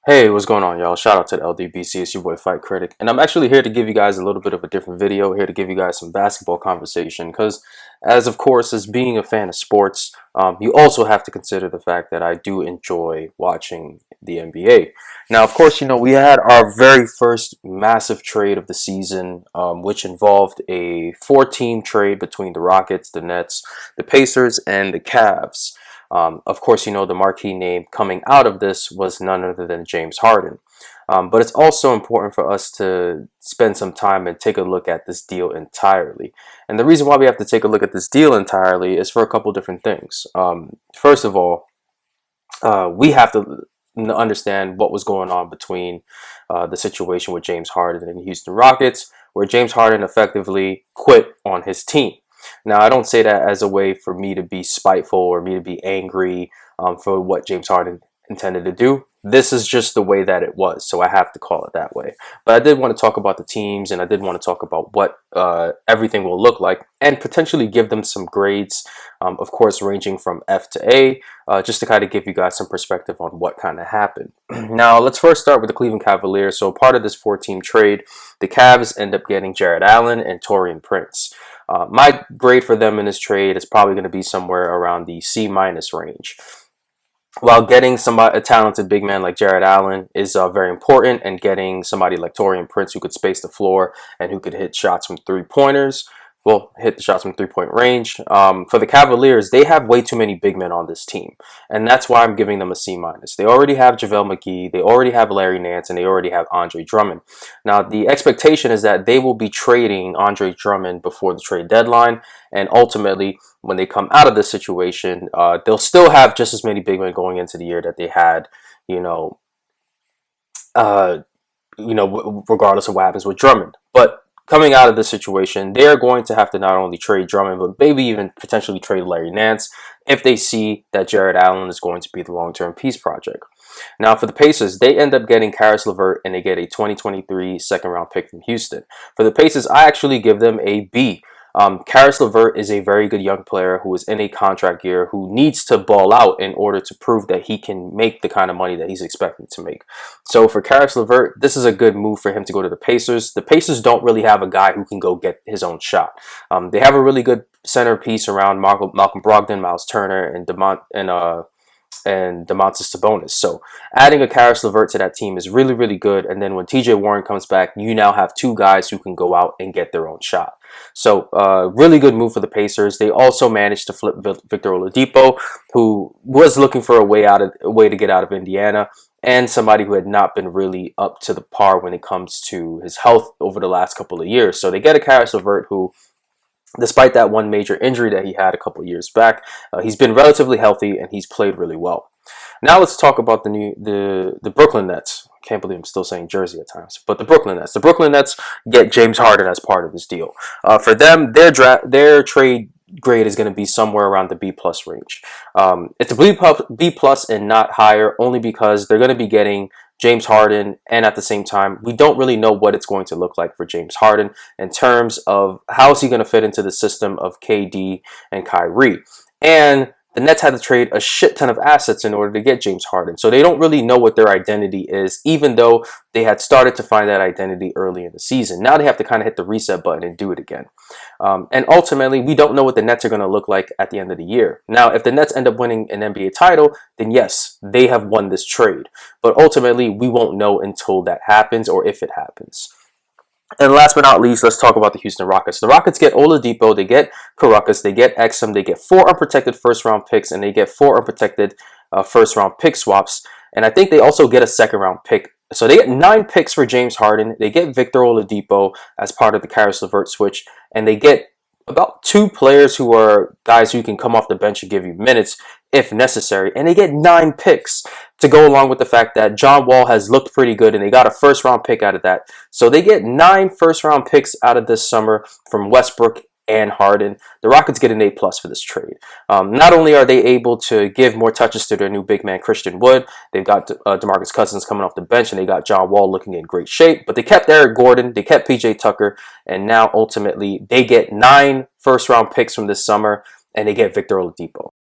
Hey, what's going on, y'all? Shout out to the LDBC. It's your boy Fight Critic, and I'm actually here to give you guys a little bit of a different video. Here to give you guys some basketball conversation, because, of course, as being a fan of sports, you also have to consider the fact that I do enjoy watching the NBA. Now, of course, we had our very first massive trade of the season, which involved a four-team trade between the Rockets, the Nets, the Pacers, and the Cavs. Of course, the marquee name coming out of this was none other than James Harden. But it's also important for us to spend some time and take a look at this deal entirely. And the reason why we have to take a look at this deal entirely is for a couple different things. First of all, we have to understand what was going on between the situation with James Harden and the Houston Rockets, where James Harden effectively quit on his team. Now, I don't say that as a way for me to be spiteful or me to be angry for what James Harden intended to do. This is just the way that it was, so I have to call it that way. But I did want to talk about the teams, and I did want to talk about what everything will look like, and potentially give them some grades, of course, ranging from F to A, just to kind of give you guys some perspective on what kind of happened. Now, let's first start with the Cleveland Cavaliers. So part of this four-team trade, the Cavs end up getting Jared Allen and Taurean Prince. My grade for them in this trade is probably going to be somewhere around the C- range. While getting a talented big man like Jared Allen is very important, and getting somebody like Taurean Prince who could space the floor and who could hit shots from three-pointers, well, hit the shots from three-point range. For the Cavaliers, they have way too many big men on this team, and that's why I'm giving them a C-. They already have JaVale McGee, they already have Larry Nance, and they already have Andre Drummond. Now, the expectation is that they will be trading Andre Drummond before the trade deadline, and ultimately, when they come out of this situation, they'll still have just as many big men going into the year that they had, you know, uh, regardless of what happens with Drummond. But coming out of this situation, they're going to have to not only trade Drummond, but maybe even potentially trade Larry Nance if they see that Jared Allen is going to be the long-term peace project. Now, for the Pacers, they end up getting Caris LeVert, and they get a 2023 second-round pick from Houston. For the Pacers, I actually give them a B. Caris LeVert is a very good young player who is in a contract year, who needs to ball out in order to prove that he can make the kind of money that he's expecting to make. So for Caris LeVert, this is a good move for him to go to the Pacers. The Pacers don't really have a guy who can go get his own shot. They have a really good centerpiece around Malcolm Brogdon, Miles Turner, and Domantas Sabonis. So adding a Caris LeVert to that team is really, really good. And then when TJ Warren comes back, you now have two guys who can go out and get their own shot. So really good move for the Pacers. They also managed to flip Victor Oladipo, who was looking for a way to get out of Indiana, and somebody who had not been really up to the par when it comes to his health over the last couple of years. So they get a Caris LeVert who, despite that one major injury that he had a couple of years back, he's been relatively healthy and he's played really well. Now let's talk about the Brooklyn Nets. I can't believe I'm still saying Jersey at times, but the Brooklyn Nets. The Brooklyn Nets get James Harden as part of this deal. For them, their trade grade is going to be somewhere around the B+ range. It's a B+ and not higher, only because they're going to be getting James Harden, and at the same time, we don't really know what it's going to look like for James Harden in terms of how is he going to fit into the system of KD and Kyrie. And the Nets had to trade a shit ton of assets in order to get James Harden. So they don't really know what their identity is, even though they had started to find that identity early in the season. Now they have to kind of hit the reset button and do it again. And ultimately, we don't know what the Nets are going to look like at the end of the year. Now, if the Nets end up winning an NBA title, then yes, they have won this trade. But ultimately, we won't know until that happens, or if it happens. And last but not least, let's talk about the Houston Rockets. The Rockets get Oladipo, they get Karakas, they get Exum, they get 4 unprotected first-round picks, and they get 4 unprotected first-round pick swaps. And I think they also get a second-round pick. So they get 9 picks for James Harden. They get Victor Oladipo as part of the Caris LeVert switch, and they get about 2 players who are guys who can come off the bench and give you minutes if necessary. And they get 9 picks to go along with the fact that John Wall has looked pretty good, and they got a first-round pick out of that. So they get 9 first-round picks out of this summer from Westbrook and Harden. The Rockets get an A+ for this trade. Not only are they able to give more touches to their new big man, Christian Wood, they've got DeMarcus Cousins coming off the bench, and they got John Wall looking in great shape, but they kept Eric Gordon, they kept PJ Tucker, and now ultimately they get 9 first-round picks from this summer, and they get Victor Oladipo.